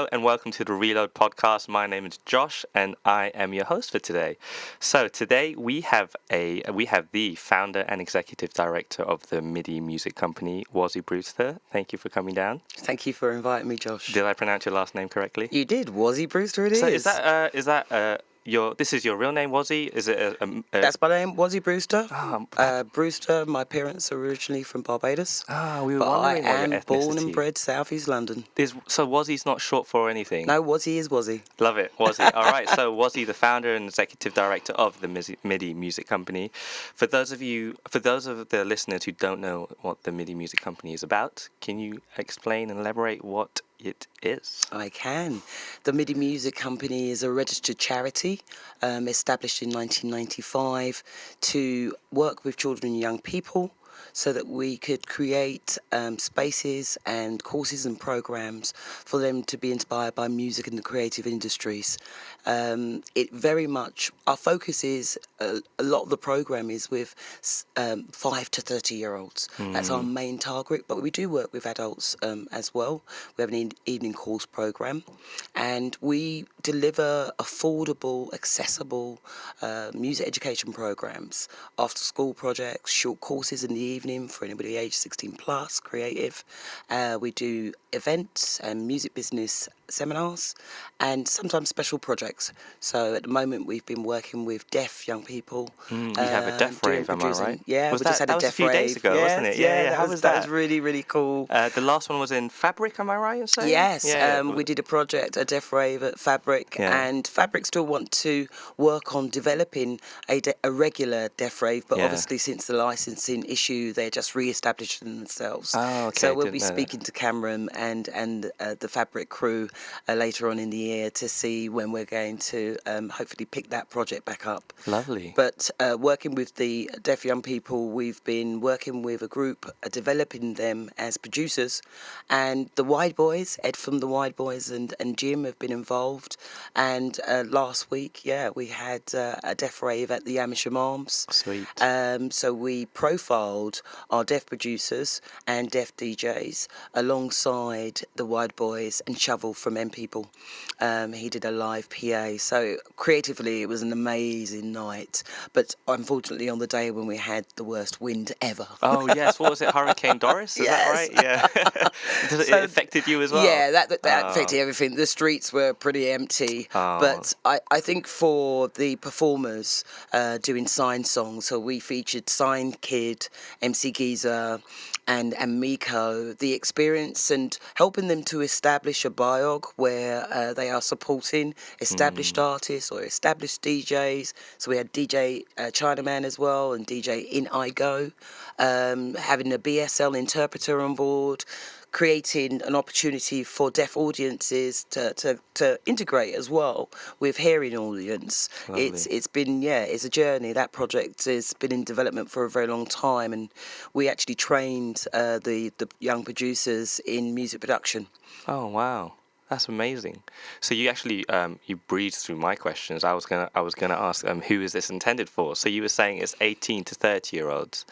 Hello and welcome to the Reload podcast. My name is Josh and I am your host for today. So today we have the founder and executive director of the Midi Music Company, Wozzy Brewster. Thank you for coming down. Thank you for inviting me, Josh. Did I pronounce your last name correctly? You did. Wozzy Brewster it is. So is that this is your real name, Wozzy? Is it That's my name, Wozzy Brewster. Oh, Brewster, my parents are originally from Barbados. we were but I wondering what your am born and ethnicity. bred South East London. So Wozzy's not short for anything? No, Wozzy is Wozzy. Love it, Wozzy. All right, so Wozzy, the founder and executive director of the Midi Music Company. For those of the listeners who don't know what the Midi Music Company is about, can you explain and elaborate what it is? I can. The Midi Music Company is a registered charity established in 1995 to work with children and young people so that we could create spaces and courses and programs for them to be inspired by music and the creative industries. It very much, our focus is, a lot of the program is with 5 to 30-year-olds. That's our main target, but we do work with adults as well. We have an evening course program, and we deliver affordable, accessible music education programs, after school projects, short courses in the evening for anybody aged 16 plus, creative. We do events and music business seminars and sometimes special projects. So at the moment we've been working with deaf young people. You have a deaf rave, am I right? Yeah, we just had a deaf rave. That was a few days ago, wasn't it? Yeah. How was that? That was really, really cool. The last one was in Fabric, am I right in saying? Yes, we did a project, a deaf rave at Fabric, and Fabric still want to work on developing a regular deaf rave, but obviously since the licensing issue, they're just re-establishing themselves. Oh, okay. So we'll be speaking to Cameron and the Fabric crew later on in the year to see when we're going to hopefully pick that project back up. Lovely. But working with the deaf young people, we've been working with a group, developing them as producers, and the Wide Boys, Ed from the Wide Boys and Jim have been involved. And last week, we had a deaf rave at the Amersham Arms. Sweet. So we profiled our deaf producers and deaf DJs alongside the Wide Boys and Shovel from M People. He did a live PA. So creatively, it was an amazing night. But unfortunately, on the day when we had the worst wind ever. Oh, yes. What was it? Hurricane Doris? Is that right? Yeah. It affected you as well? Yeah, that affected everything. The streets were pretty empty. But I think for the performers doing sign songs, so we featured Sign Kid, MC Geezer, and Miko, the experience and helping them to establish a biog where they are supporting established artists or established DJs. So we had DJ Chinaman as well and DJ In I Go, having a BSL interpreter on board, creating an opportunity for deaf audiences to integrate as well with hearing audience. Lovely. It's been it's a journey. That project has been in development for a very long time, and we actually trained the young producers in music production. Oh, wow. That's amazing. So you actually you breezed through my questions. I was gonna ask who is this intended for? So you were saying it's 18 to 30-year-olds.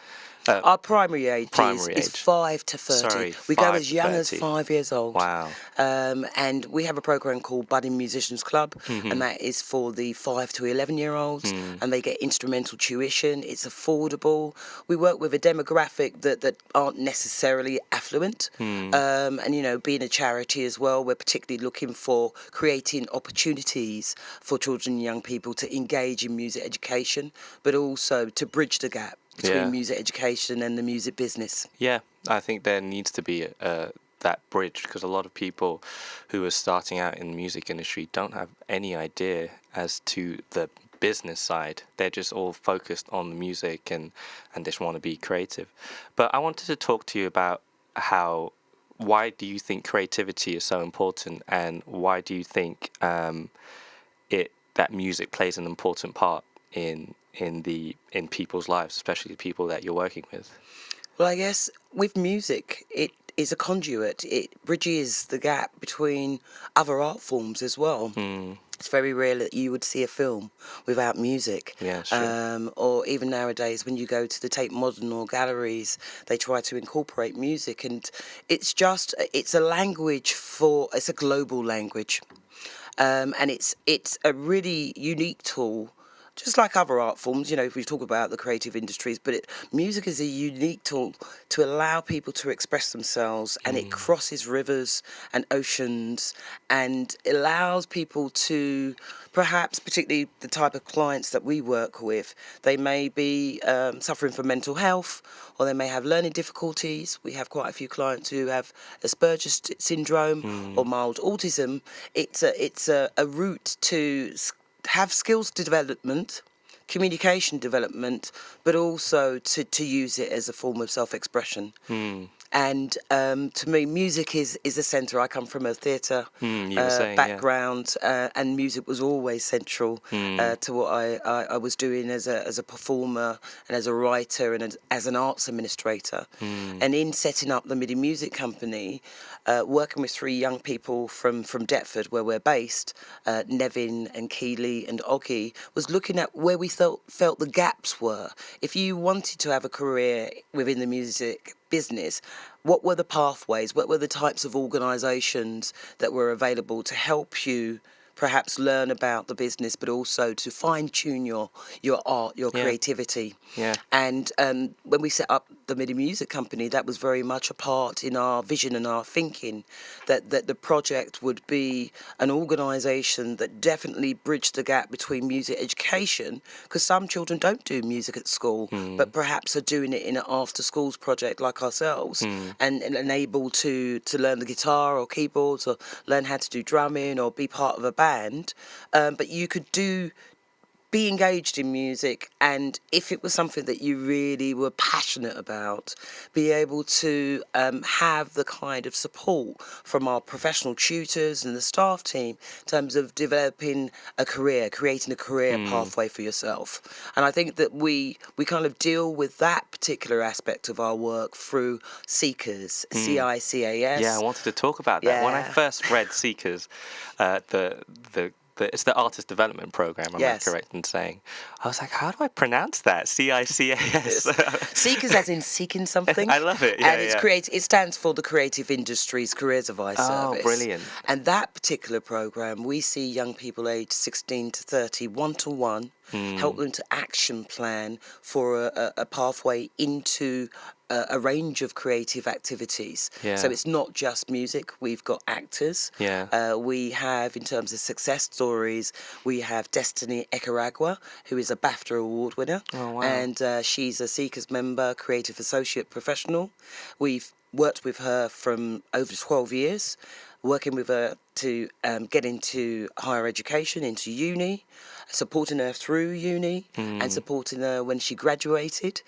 Our primary age is 5 to 30. Sorry, we go as young 30. as 5 years old. Wow. And we have a program called Budding Musicians Club, and that is for the 5 to 11-year-olds, and they get instrumental tuition. It's affordable. We work with a demographic that aren't necessarily affluent, and being a charity as well, we're particularly looking for creating opportunities for children and young people to engage in music education, but also to bridge the gap between music education and the music business. Yeah, I think there needs to be that bridge, because a lot of people who are starting out in the music industry don't have any idea as to the business side. They're just all focused on the music and just want to be creative. But I wanted to talk to you about why do you think creativity is so important, and why do you think that music plays an important part in people's lives, especially the people that you're working with? Well, I guess with music, is a conduit. It bridges the gap between other art forms as well. It's very rare that you would see a film without music. Yeah, it's true. Or even nowadays, when you go to the Tate Modern or galleries, they try to incorporate music, and it's a language it's a global language, and it's a really unique tool. Just like other art forms, if we talk about the creative industries, but music is a unique tool to allow people to express themselves, and it crosses rivers and oceans, and allows people to, perhaps, particularly the type of clients that we work with, they may be suffering from mental health, or they may have learning difficulties. We have quite a few clients who have Asperger's syndrome or mild autism. It's a route to have skills development, communication development, but also to use it as a form of self-expression. And to me, music is a centre. I come from a theatre You were saying, yeah. background, and music was always central to what I was doing as a performer and as a writer and as an arts administrator. And in setting up the Midi Music Company, working with 3 young people from Deptford, where we're based, Nevin and Keeley and Oggy, was looking at where we felt the gaps were. If you wanted to have a career within the music business, what were the pathways? What were the types of organisations that were available to help you perhaps learn about the business, but also to fine-tune your art, your creativity? Yeah. And when we set up the Midi Music Company, that was very much a part in our vision and our thinking, that the project would be an organisation that definitely bridged the gap between music education, because some children don't do music at school, but perhaps are doing it in an after-schools project like ourselves, and able to learn the guitar or keyboards, or learn how to do drumming, or be part of a band. But you could be engaged in music, and if it was something that you really were passionate about, be able to have the kind of support from our professional tutors and the staff team in terms of developing a career, creating a career pathway for yourself. And I think that we kind of deal with that particular aspect of our work through Seekers, CICAS. Yeah, I wanted to talk about that. When I first read Seekers, it's the artist development program, am I correct in saying? I was like, how do I pronounce that? CICAS. Seekers as in seeking something. I love it. And it stands for the Creative Industries Careers Advice Service. Oh, brilliant. And that particular program, we see young people aged 16 to 30 one-to-one, help them to action plan for a pathway into a range of creative activities. Yeah. So it's not just music. We've got actors. Yeah. We have, in terms of success stories, we have Destiny Ekaragwa, who is a BAFTA award winner. Oh, wow. And she's a Seekers member, creative associate professional. We've worked with her from over 12 years, working with her to get into higher education, into uni, supporting her through uni, and supporting her when she graduated.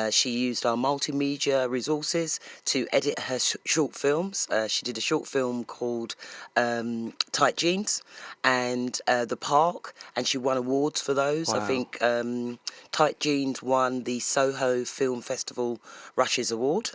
She used our multimedia resources to edit her short films. She did a short film called Tight Jeans and The Park, and she won awards for those. Wow. I think Tight Jeans won the Soho Film Festival Rushes Award,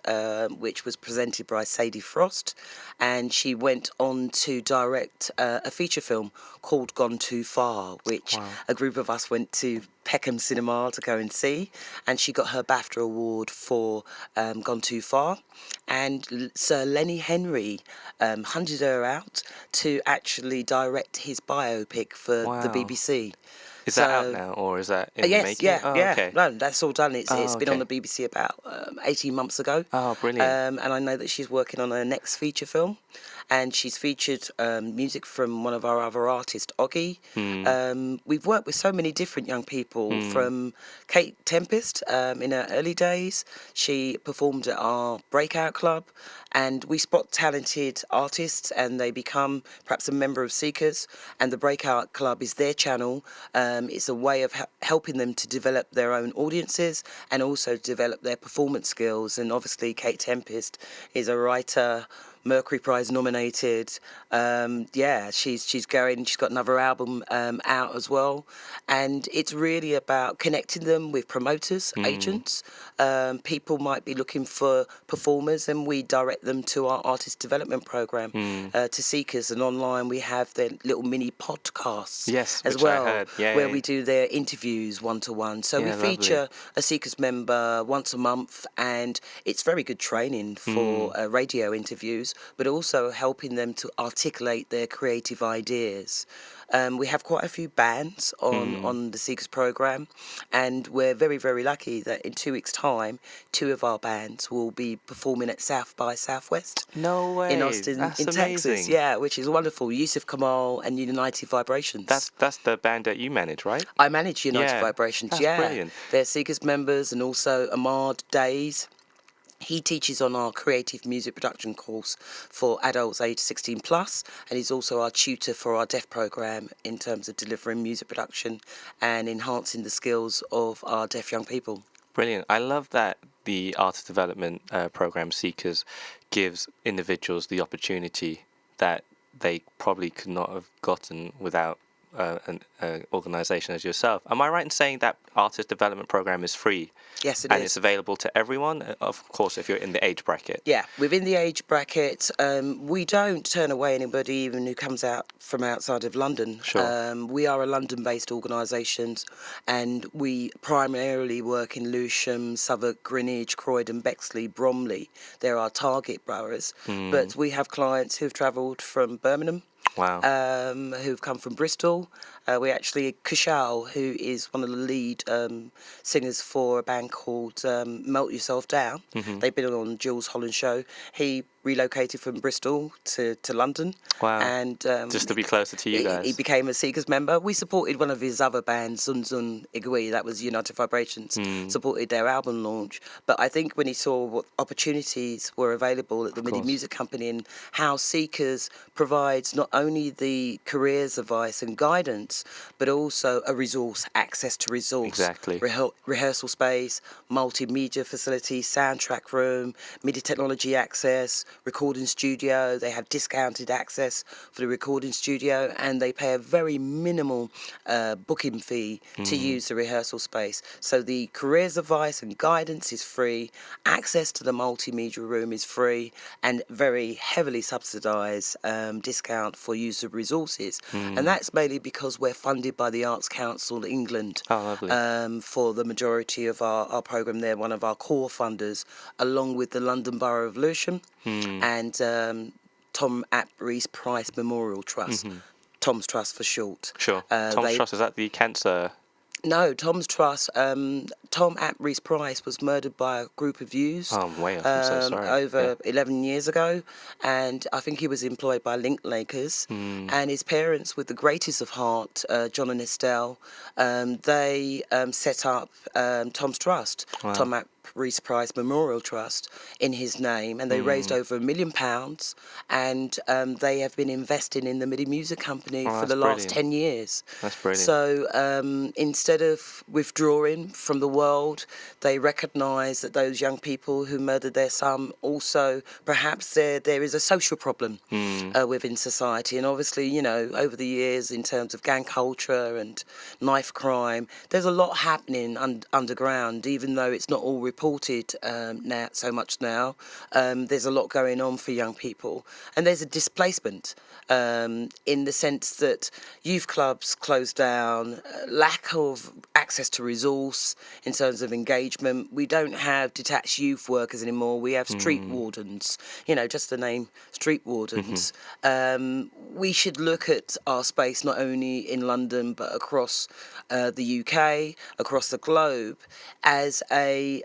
which was presented by Sadie Frost, and she went on to direct a feature film called Gone Too Far, which a group of us went to Peckham Cinema to go and see, and she got her BAFTA award for Gone Too Far. And Sir Lenny Henry hunted her out to actually direct his biopic for the BBC. Is that out now, or is that in the making? Yeah. Okay. No, that's all done. It's been on the BBC about 18 months ago. Oh, brilliant. And I know that she's working on her next feature film, and she's featured music from one of our other artists, Oggy. We've worked with so many different young people, from Kate Tempest in her early days. She performed at our Breakout Club, and we spot talented artists and they become perhaps a member of Seekers, and the Breakout Club is their channel. It's a way of helping them to develop their own audiences and also develop their performance skills. And obviously Kate Tempest is a writer, Mercury Prize nominated. Yeah, she's going. She's got another album out as well, and it's really about connecting them with promoters, agents. People might be looking for performers, and we direct them to our artist development program. To Seekers, and online we have their little mini podcasts Yes, as which I well, heard. Yeah, where yeah, we do their interviews one to one. So we yeah, lovely. feature a Seekers member once a month, and it's very good training for radio interviews, but also helping them to articulate their creative ideas. We have quite a few bands on the Seekers program, and we're very, very lucky that in 2 weeks' time, two of our bands will be performing at South by Southwest No in way. Austin, That's in Texas. amazing. Yeah, which is wonderful. Yusuf Kamal and United Vibrations. That's the band that you manage, right? I manage United Yeah, Vibrations, that's yeah. brilliant. They're Seekers members, and also Ahmad Days. He teaches on our creative music production course for adults aged 16 plus, and he's also our tutor for our deaf program in terms of delivering music production and enhancing the skills of our deaf young people. Brilliant. I love that the artist development program Seekers gives individuals the opportunity that they probably could not have gotten without an organization as yourself. Am I right in saying that artist development program is free Yes, it and is. it's available to everyone? Of course, if you're in the age bracket. Yeah, within the age bracket, we don't turn away anybody even who comes out from outside of London. Sure. We are a London-based organisation, and we primarily work in Lewisham, Southwark, Greenwich, Croydon, Bexley, Bromley. They're our target boroughs. But we have clients who've travelled from Birmingham, Wow. who've come from Bristol. We actually, Kushal, who is one of the lead singers for a band called Melt Yourself Down. They've been on Jules Holland's show. He relocated from Bristol to London. Wow. And Just to be closer to you he guys. became a Seekers member. We supported one of his other bands, Zun Zun Igui, that was United Vibrations, supported their album launch. But I think when he saw what opportunities were available at the Midi course. Music Company and how Seekers provides not only the careers advice and guidance, but also a resource, access to resource. Exactly. Rehearsal space, multimedia facility, soundtrack room, MIDI technology access, recording studio. They have discounted access for the recording studio, and they pay a very minimal booking fee to use the rehearsal space. So the careers advice and guidance is free, access to the multimedia room is free, and very heavily subsidised discount for use of resources. And that's mainly because we're funded by the Arts Council England. Oh, lovely. For the majority of our programme. They're one of our core funders, along with the London Borough of Lewisham and Tom Ap Rees Price Memorial Trust. Tom's Trust for short. Sure. Tom's Trust, is that the cancer? No, Tom's Trust. Tom Ap Rees Price was murdered by a group of youths Oh, way off. I'm so sorry. over 11 years ago, and I think he was employed by Linklater's. And his parents, with the greatest of heart, John and Estelle, they set up Tom's Trust, Wow. Tom Ap Rees Price Memorial Trust, in his name, and they raised over £1 million, and they have been investing in the Midi Music Company for the last 10 years. That's brilliant. So instead of withdrawing from the world, they recognise that those young people who murdered their son also, perhaps there is a social problem within society. And obviously, you know, over the years, in terms of gang culture and knife crime, there's a lot happening underground, even though it's not all reported now so much now. There's a lot going on for young people, and there's a displacement in the sense that youth clubs closed down, lack of access to resource in terms of engagement. We don't have detached youth workers anymore. We have street wardens, you know, just the name street wardens. We should look at our space not only in London but across the UK, across the globe, as a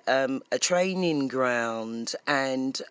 training ground and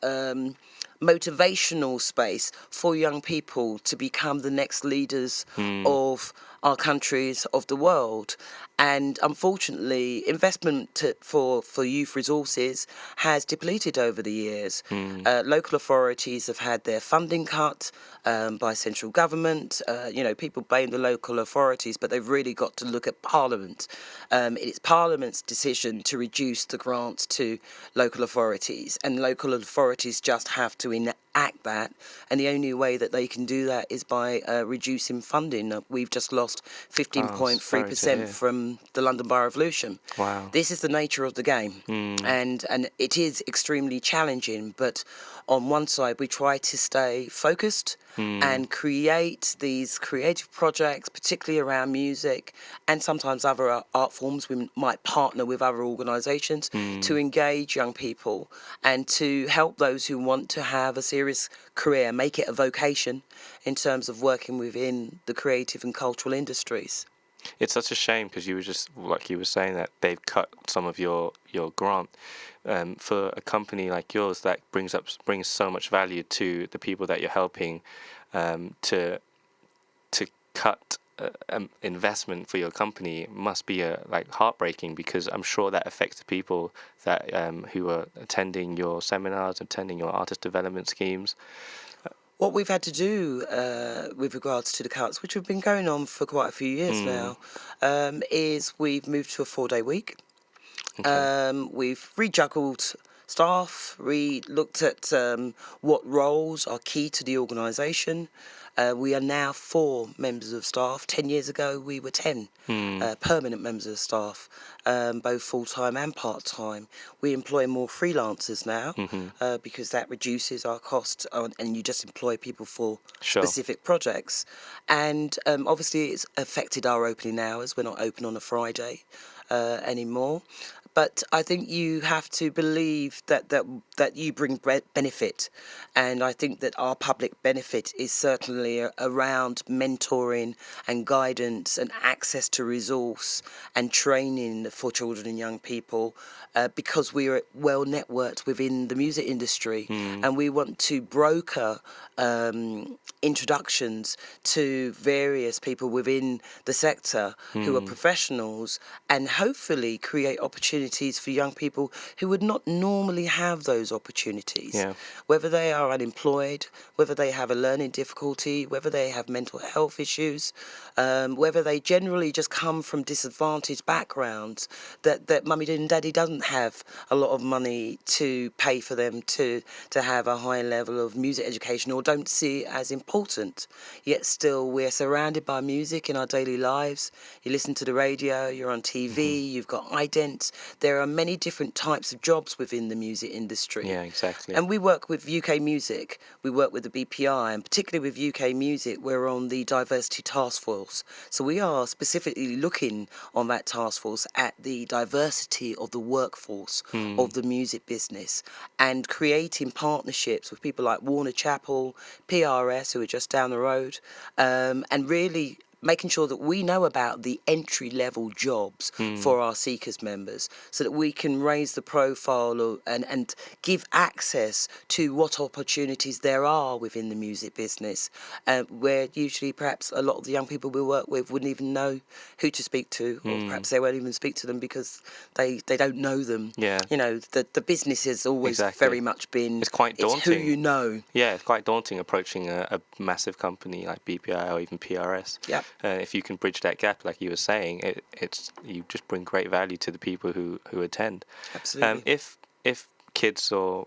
motivational space for young people to become the next leaders of our countries, of the world. And unfortunately, investment for youth resources has depleted over the years. Local authorities have had their funding cut by central government. You know, people blame the local authorities, but they've really got to look at Parliament. It's Parliament's decision to reduce the grants to local authorities, and local authorities just have to act that, and the only way that they can do that is by reducing funding. We've just lost Oh, sorry to 15.3% hear. from the London Borough of Lewisham. Wow. This is the nature of the game, and it is extremely challenging. But on one side, we try to stay focused and create these creative projects, particularly around music and sometimes other art forms. We might partner with other organisations to engage young people and to help those who want to have a serious career, make it a vocation in terms of working within the creative and cultural industries. It's such a shame because you were just like you were saying that they've cut some of your grant. For a company like yours that brings so much value to the people that you're helping, to cut investment for your company must be like heartbreaking, because I'm sure that affects the people that who are attending your seminars, attending your artist development schemes. What we've had to do with regards to the cuts, which have been going on for quite a few years now, is we've moved to a 4-day week. Okay. We've rejuggled staff, looked at what roles are key to the organisation. We are now 4 members of staff. 10 years ago, we were 10 permanent members of staff, both full-time and part-time. We employ more freelancers now because that reduces our costs, and you just employ people for Sure. specific projects. And obviously, it's affected our opening hours. We're not open on a Friday anymore. But I think you have to believe that you bring benefit, and I think that our public benefit is certainly around mentoring and guidance and access to resource and training for children and young people, because we are well networked within the music industry, and we want to broker introductions to various people within the sector who are professionals, and hopefully create opportunities for young people who would not normally have those opportunities. Yeah. Whether they are unemployed, whether they have a learning difficulty, whether they have mental health issues, whether they generally just come from disadvantaged backgrounds, that mummy and daddy doesn't have a lot of money to pay for them to have a high level of music education, or don't see it as important. Yet still we're surrounded by music in our daily lives. You listen to the radio, you're on TV, you've got idents. There are many different types of jobs within the music industry. Yeah, exactly. And we work with UK Music, we work with the BPI, and particularly with UK Music, we're on the Diversity Task Force. So we are specifically looking on that task force at the diversity of the workforce of the music business, and creating partnerships with people like Warner Chappell, PRS, who are just down the road, and really making sure that we know about the entry-level jobs for our Seekers members, so that we can raise the profile and give access to what opportunities there are within the music business, where usually perhaps a lot of the young people we work with wouldn't even know who to speak to, or perhaps they won't even speak to them because they don't know them. Yeah. You know, the business has always Exactly. very much been, It's quite it's who daunting. you know. Yeah, it's quite daunting approaching a massive company like BPI or even PRS. Yep. If you can bridge that gap, like you were saying, it's you just bring great value to the people who attend. Absolutely. If kids or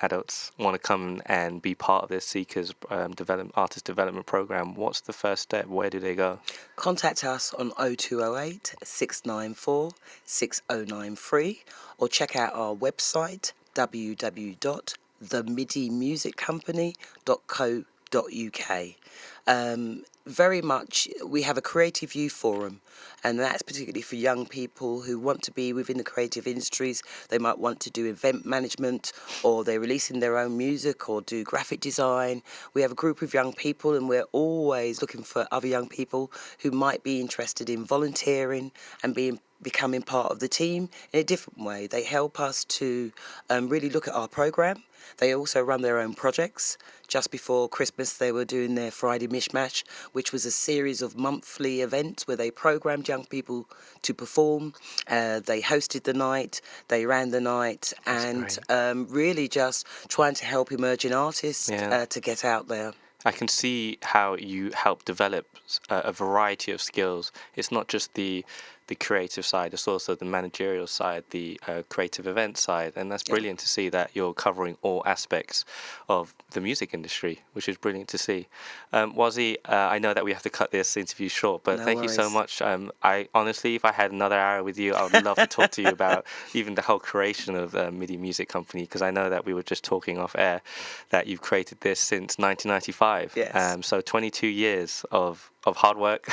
adults want to come and be part of this Seekers artist development program, what's the first step? Where do they go? Contact us on 0208 694 6093, or check out our website www.themidimusiccompany.co.uk. Very much, we have a creative youth forum, and that's particularly for young people who want to be within the creative industries. They might want to do event management, or they're releasing their own music, or do graphic design. We have a group of young people, and we're always looking for other young people who might be interested in volunteering and becoming part of the team in a different way. They help us to really look at our programme. They also run their own projects. Just before Christmas, they were doing their Friday Mishmash, which was a series of monthly events where they programmed young people to perform. They hosted the night, they ran the night, and really just trying to help emerging artists to get out there. I can see how you help develop a variety of skills. It's not just the the creative side, it's also the managerial side, the creative event side, and that's brilliant to see that you're covering all aspects of the music industry, which is brilliant to see. Wozzy, I know that we have to cut this interview short, but No thank you so worries. much. I honestly, if I had another hour with you, I would love to talk to you about even the whole creation of Midi Music Company, because I know that we were just talking off air that you've created this since 1995. Yes. So 22 years of hard work,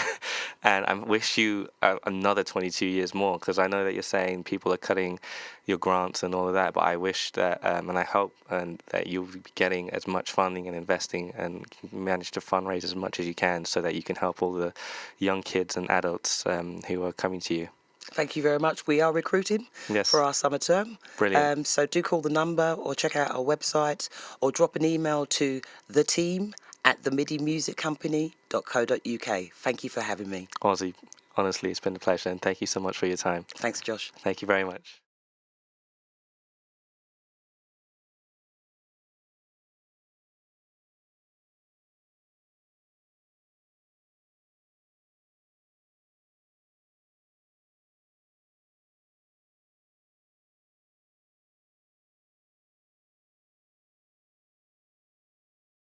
and I wish you another 22 years more, because I know that you're saying people are cutting your grants and all of that, but I wish that and I hope that you'll be getting as much funding and investing and manage to fundraise as much as you can so that you can help all the young kids and adults who are coming to you. Thank you very much. We are recruiting for Yes, our summer term. brilliant. So do call the number or check out our website or drop an email to the team at themidimusiccompany.co.uk. Thank you for having me. Ozzy, honestly, it's been a pleasure, and thank you so much for your time. Thanks, Josh. Thank you very much.